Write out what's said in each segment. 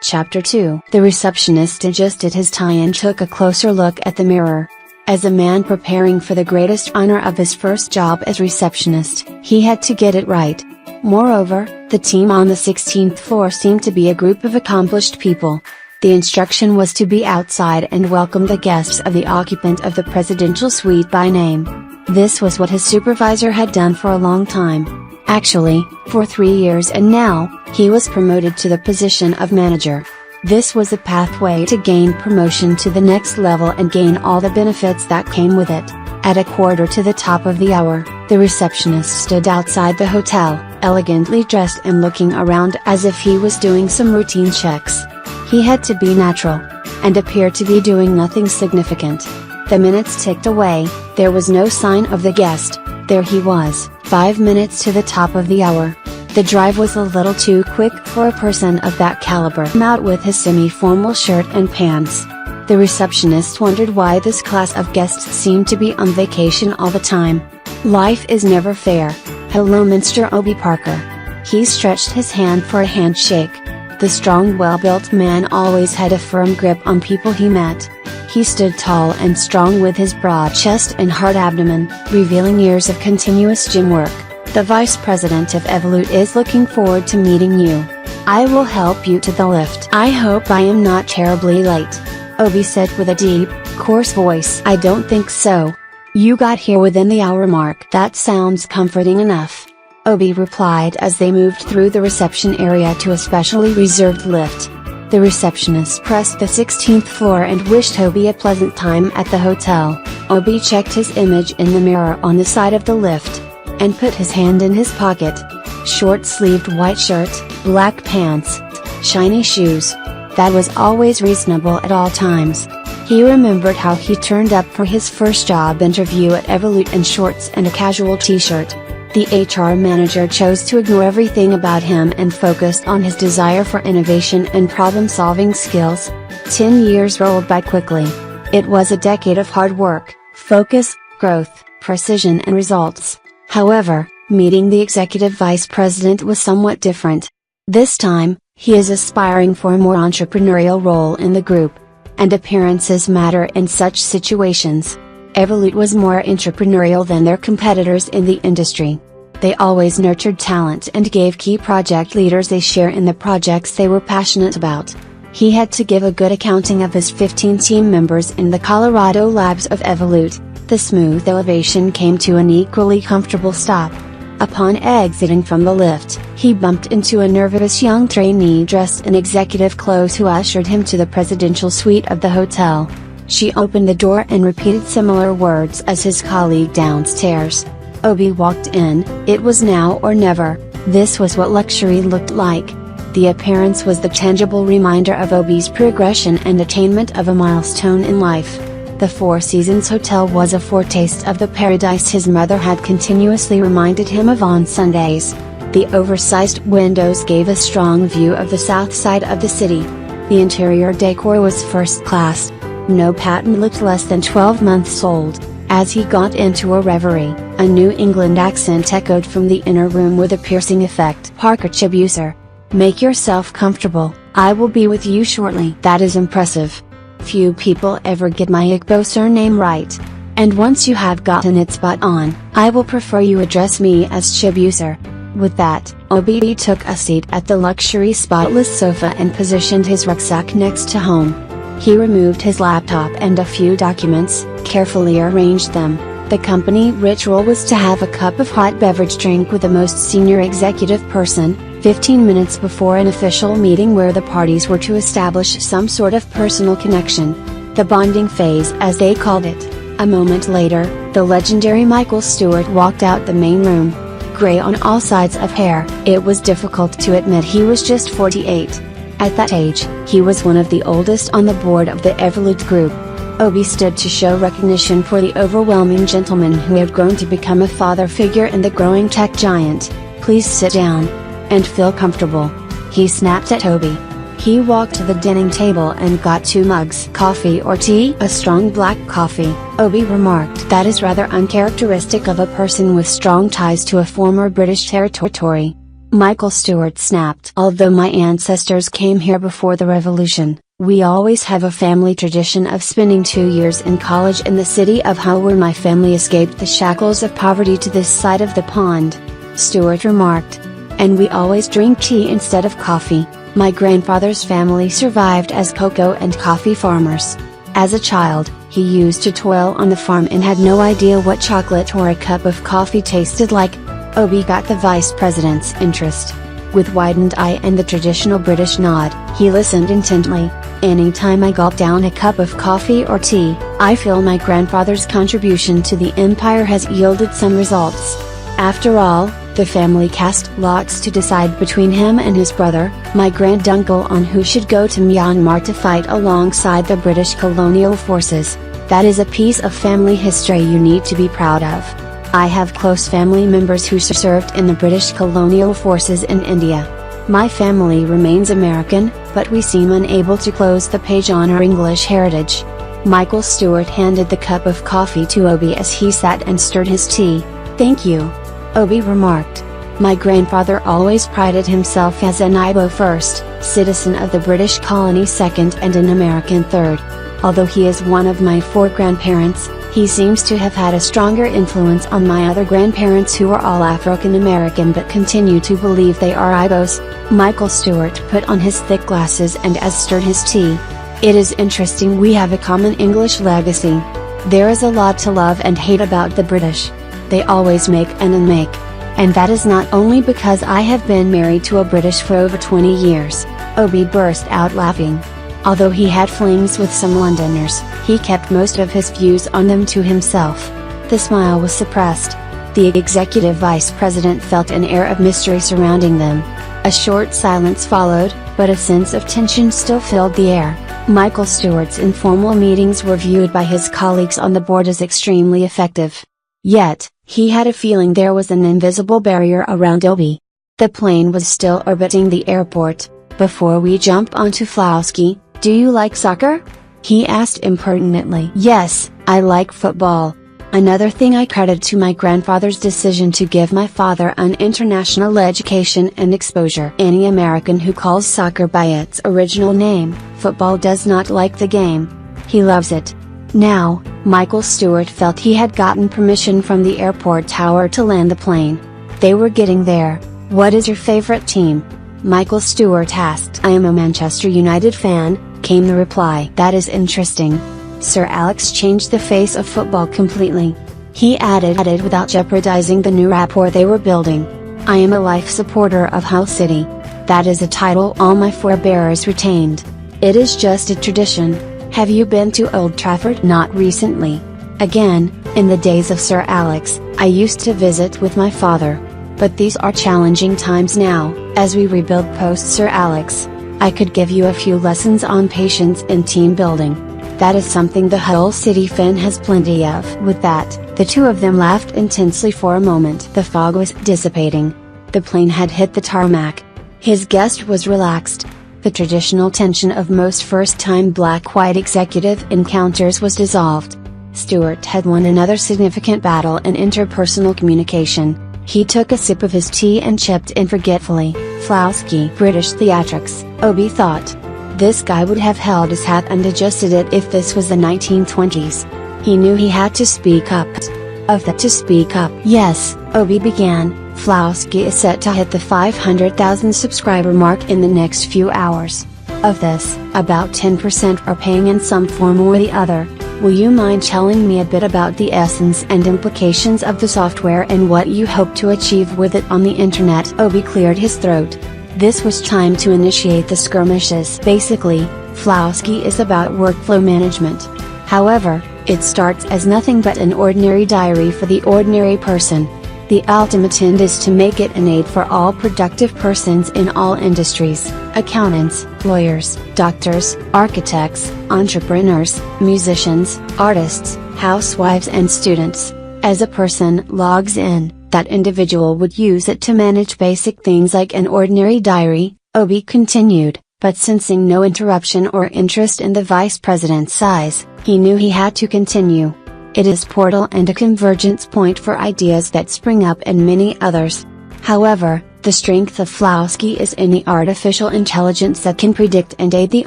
Chapter 2. The receptionist adjusted his tie and took a closer look at the mirror. As a man preparing for the greatest honor of his first job as receptionist, he had to get it right. Moreover, the team on the 16th floor seemed to be a group of accomplished people. The instruction was to be outside and welcome the guests of the occupant of the presidential suite by name. This was what his supervisor had done for a long time. Actually, for 3 years, and now, he was promoted to the position of manager. This was a pathway to gain promotion to the next level and gain all the benefits that came with it. At a quarter to the top of the hour, the receptionist stood outside the hotel, elegantly dressed and looking around as if he was doing some routine checks. He had to be natural, and appeared to be doing nothing significant. The minutes ticked away, there was no sign of the guest. There he was, 5 minutes to the top of the hour. The drive was a little too quick for a person of that caliber. Out with his semi-formal shirt and pants. The receptionist wondered why this class of guests seemed to be on vacation all the time. Life is never fair. Hello, Mr. Obi Parker. He stretched his hand for a handshake. The strong, well-built man always had a firm grip on people he met. He stood tall and strong with his broad chest and hard abdomen, revealing years of continuous gym work. The vice president of Evolut is looking forward to meeting you. I will help you to the lift. I hope I am not terribly late, Obi said with a deep, coarse voice. I don't think so. You got here within the hour mark. That sounds comforting enough, Obi replied as they moved through the reception area to a specially reserved lift. The receptionist pressed the 16th floor and wished Obi a pleasant time at the hotel. Obi checked his image in the mirror on the side of the lift, and put his hand in his pocket. Short-sleeved white shirt, black pants, shiny shoes. That was always reasonable at all times. He remembered how he turned up for his first job interview at Evolut in shorts and a casual t-shirt. The HR manager chose to ignore everything about him and focused on his desire for innovation and problem-solving skills. 10 years rolled by quickly. It was a decade of hard work, focus, growth, precision and results. However, meeting the executive vice president was somewhat different. This time, he is aspiring for a more entrepreneurial role in the group. And appearances matter in such situations. Evolut was more entrepreneurial than their competitors in the industry. They always nurtured talent and gave key project leaders a share in the projects they were passionate about. He had to give a good accounting of his 15 team members in the Colorado labs of Evolut. The smooth elevation came to an equally comfortable stop. Upon exiting from the lift, he bumped into a nervous young trainee dressed in executive clothes who ushered him to the presidential suite of the hotel. She opened the door and repeated similar words as his colleague downstairs. Obi walked in. It was now or never. This was what luxury looked like. The appearance was the tangible reminder of Obi's progression and attainment of a milestone in life. The Four Seasons Hotel was a foretaste of the paradise his mother had continuously reminded him of on Sundays. The oversized windows gave a strong view of the south side of the city. The interior decor was first class. No patent looked less than 12 months old. As he got into a reverie, a New England accent echoed from the inner room with a piercing effect. Parker Chibuser. Make yourself comfortable, I will be with you shortly. That is impressive. Few people ever get my Igbo surname right. And once you have gotten it spot on, I will prefer you address me as Chibuser. With that, Obi took a seat at the luxury spotless sofa and positioned his rucksack next to home. He removed his laptop and a few documents, carefully arranged them. The company ritual was to have a cup of hot beverage drink with the most senior executive person, 15 minutes before an official meeting where the parties were to establish some sort of personal connection. The bonding phase, as they called it. A moment later, the legendary Michael Stewart walked out the main room. Gray on all sides of hair, it was difficult to admit he was just 48. At that age, he was one of the oldest on the board of the Evolut Group. Obi stood to show recognition for the overwhelming gentleman who had grown to become a father figure in the growing tech giant. Please sit down. And feel comfortable. He snapped at Obi. He walked to the dining table and got 2 mugs. Coffee or tea? A strong black coffee, Obi remarked. That is rather uncharacteristic of a person with strong ties to a former British territory. Michael Stewart snapped. Although my ancestors came here before the revolution, we always have a family tradition of spending 2 years in college in the city of Hull, where my family escaped the shackles of poverty to this side of the pond, Stewart remarked. And we always drink tea instead of coffee. My grandfather's family survived as cocoa and coffee farmers. As a child, he used to toil on the farm and had no idea what chocolate or a cup of coffee tasted like. Obie got the vice president's interest. With widened eye and the traditional British nod, he listened intently. Anytime I gulp down a cup of coffee or tea, I feel my grandfather's contribution to the empire has yielded some results. After all, the family cast lots to decide between him and his brother, my granduncle, on who should go to Myanmar to fight alongside the British colonial forces. That is a piece of family history you need to be proud of. I have close family members who served in the British colonial forces in India. My family remains American, but we seem unable to close the page on our English heritage. Michael Stewart handed the cup of coffee to Obie as he sat and stirred his tea. "Thank you," Obie remarked. "My grandfather always prided himself as an Ibo first, citizen of the British colony second, and an American third. Although he is one of my 4 grandparents, he seems to have had a stronger influence on my other grandparents, who are all African American but continue to believe they are Ibos." Michael Stewart put on his thick glasses and stirred his tea. "It is interesting we have a common English legacy. There is a lot to love and hate about the British. They always make and unmake. And that is not only because I have been married to a British for over 20 years, Obie burst out laughing. Although he had flings with some Londoners, he kept most of his views on them to himself. The smile was suppressed. The executive vice president felt an air of mystery surrounding them. A short silence followed, but a sense of tension still filled the air. Michael Stewart's informal meetings were viewed by his colleagues on the board as extremely effective. Yet, he had a feeling there was an invisible barrier around Obie. The plane was still orbiting the airport. "Before we jump onto Flowski, do you like soccer?" he asked impertinently. "Yes, I like football. Another thing I credit to my grandfather's decision to give my father an international education and exposure. Any American who calls soccer by its original name, football, does not like the game. He loves it." Now, Michael Stewart felt he had gotten permission from the airport tower to land the plane. They were getting there. "What is your favorite team?" Michael Stewart asked. "I am a Manchester United fan," came the reply. "That is interesting." Sir Alex changed the face of football completely. He added without jeopardizing the new rapport they were building, "I am a life supporter of Hull City. That is a title all my forebears retained. It is just a tradition." "Have you been to Old Trafford?" "Not recently. Again, in the days of Sir Alex, I used to visit with my father. But these are challenging times now, as we rebuild post-Sir Alex. I could give you a few lessons on patience in team building. That is something the Hull City fan has plenty of." With that, the two of them laughed intensely for a moment. The fog was dissipating. The plane had hit the tarmac. His guest was relaxed. The traditional tension of most first-time black-white executive encounters was dissolved. Stewart had won another significant battle in interpersonal communication. He took a sip of his tea and chipped in forgetfully, "Flowski, British theatrics," Obie thought. This guy would have held his hat and adjusted it if this was the 1920s. He knew he had to speak up. "Yes," Obie began, "Flowski is set to hit the 500,000 subscriber mark in the next few hours. Of this, about 10% are paying in some form or the other. Will you mind telling me a bit about the essence and implications of the software and what you hope to achieve with it on the internet?" Obie cleared his throat. This was time to initiate the skirmishes. Basically, Flowski is about workflow management. However, it starts as nothing but an ordinary diary for the ordinary person. The ultimate end is to make it an aid for all productive persons in all industries: accountants, lawyers, doctors, architects, entrepreneurs, musicians, artists, housewives and students. As a person logs in, that individual would use it to manage basic things like an ordinary diary, Obie continued, but sensing no interruption or interest in the vice president's eyes, he knew he had to continue. It is portal and a convergence point for ideas that spring up and many others. However, The strength of Flowsky is in the artificial intelligence that can predict and aid the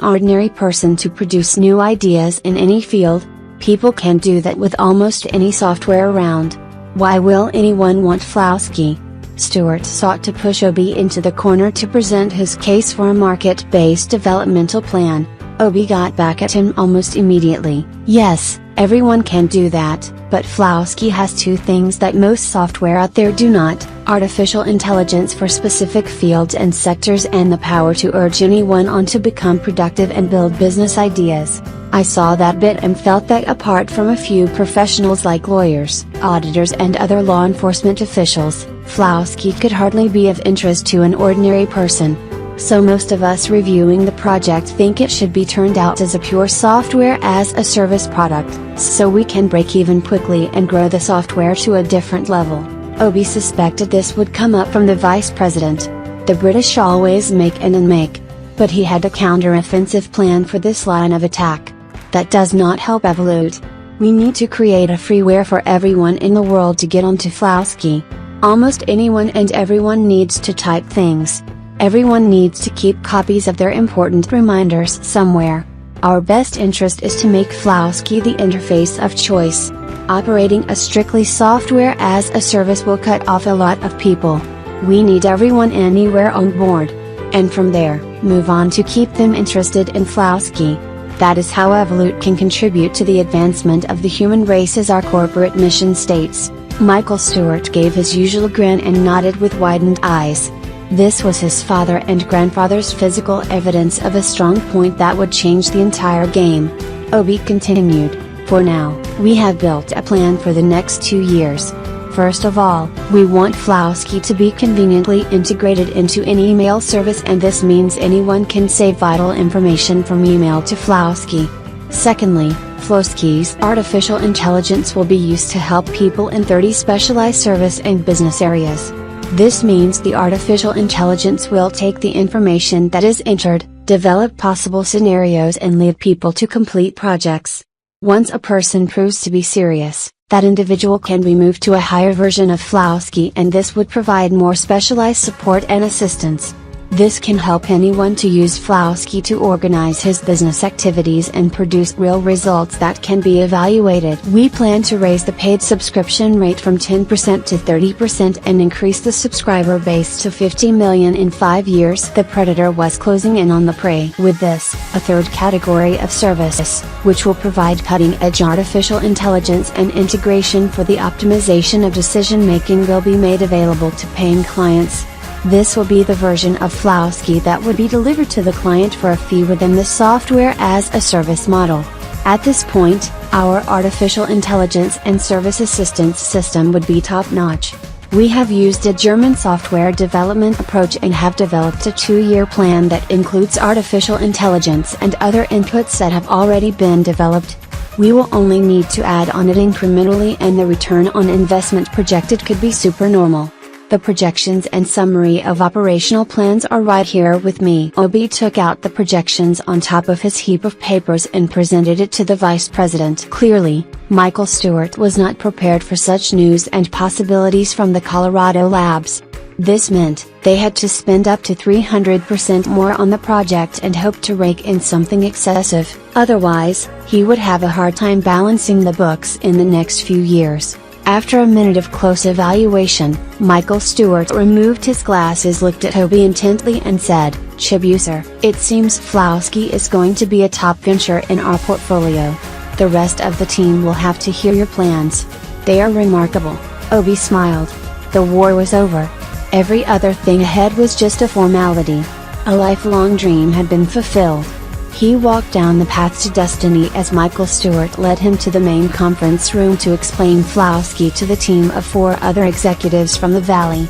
ordinary person to produce new ideas in any field. People can do that with almost any software around. Why will anyone want Flowsky? Stewart sought to push Obi into the corner to present his case for a market-based developmental plan. Obi got back at him almost immediately. Yes, everyone can do that, but Flowsky has two things that most software out there do not: artificial intelligence for specific fields and sectors and the power to urge anyone on to become productive and build business ideas. I saw that bit and felt that apart from a few professionals like lawyers, auditors and other law enforcement officials, Flowsky could hardly be of interest to an ordinary person. So most of us reviewing the project think it should be turned out as a pure software as a service product, so we can break even quickly and grow the software to a different level. Obi suspected this would come up from the vice president. The British always make and unmake. But he had a counter-offensive plan for this line of attack. That does not help Evolute. We need to create a freeware for everyone in the world to get onto Flowsky. Almost anyone and everyone needs to type things. Everyone needs to keep copies of their important reminders somewhere. Our best interest is to make Flowsky the interface of choice. Operating a strictly software as a service will cut off a lot of people. We need everyone anywhere on board. And from there, move on to keep them interested in Flowsky. That is how Evolute can contribute to the advancement of the human race, as our corporate mission states. Michael Stewart gave his usual grin and nodded with widened eyes. This was his father and grandfather's physical evidence of a strong point that would change the entire game. Obi continued, "For now, we have built a plan for the next 2 years. First of all, we want Flowsky to be conveniently integrated into an email service, and this means anyone can save vital information from email to Flowsky. Secondly, Flowsky's artificial intelligence will be used to help people in 30 specialized service and business areas. This means the artificial intelligence will take the information that is entered, develop possible scenarios and lead people to complete projects. Once a person proves to be serious, that individual can be moved to a higher version of Flowsky, and this would provide more specialized support and assistance. This can help anyone to use Flowsky to organize his business activities and produce real results that can be evaluated. We plan to raise the paid subscription rate from 10% to 30% and increase the subscriber base to 50 million in 5 years. The predator was closing in on the prey. With this, a third category of services, which will provide cutting-edge artificial intelligence and integration for the optimization of decision-making, will be made available to paying clients. This will be the version of Flowsky that would be delivered to the client for a fee within the software as a service model. At this point, our artificial intelligence and service assistance system would be top-notch. We have used a German software development approach and have developed a 2-year plan that includes artificial intelligence and other inputs that have already been developed. We will only need to add on it incrementally, and the return on investment projected could be supernormal. The projections and summary of operational plans are right here with me." Obi took out the projections on top of his heap of papers and presented it to the vice president. Clearly, Michael Stewart was not prepared for such news and possibilities from the Colorado labs. This meant they had to spend up to 300% more on the project and hope to rake in something excessive. Otherwise, he would have a hard time balancing the books in the next few years. After a minute of close evaluation, Michael Stewart removed his glasses, looked at Obi intently and said, "Chibuser, it seems Flowsky is going to be a top venture in our portfolio. The rest of the team will have to hear your plans. They are remarkable." Obi smiled. The war was over. Every other thing ahead was just a formality. A lifelong dream had been fulfilled. He walked down the path to destiny as Michael Stewart led him to the main conference room to explain Flowsky to the team of 4 other executives from the Valley.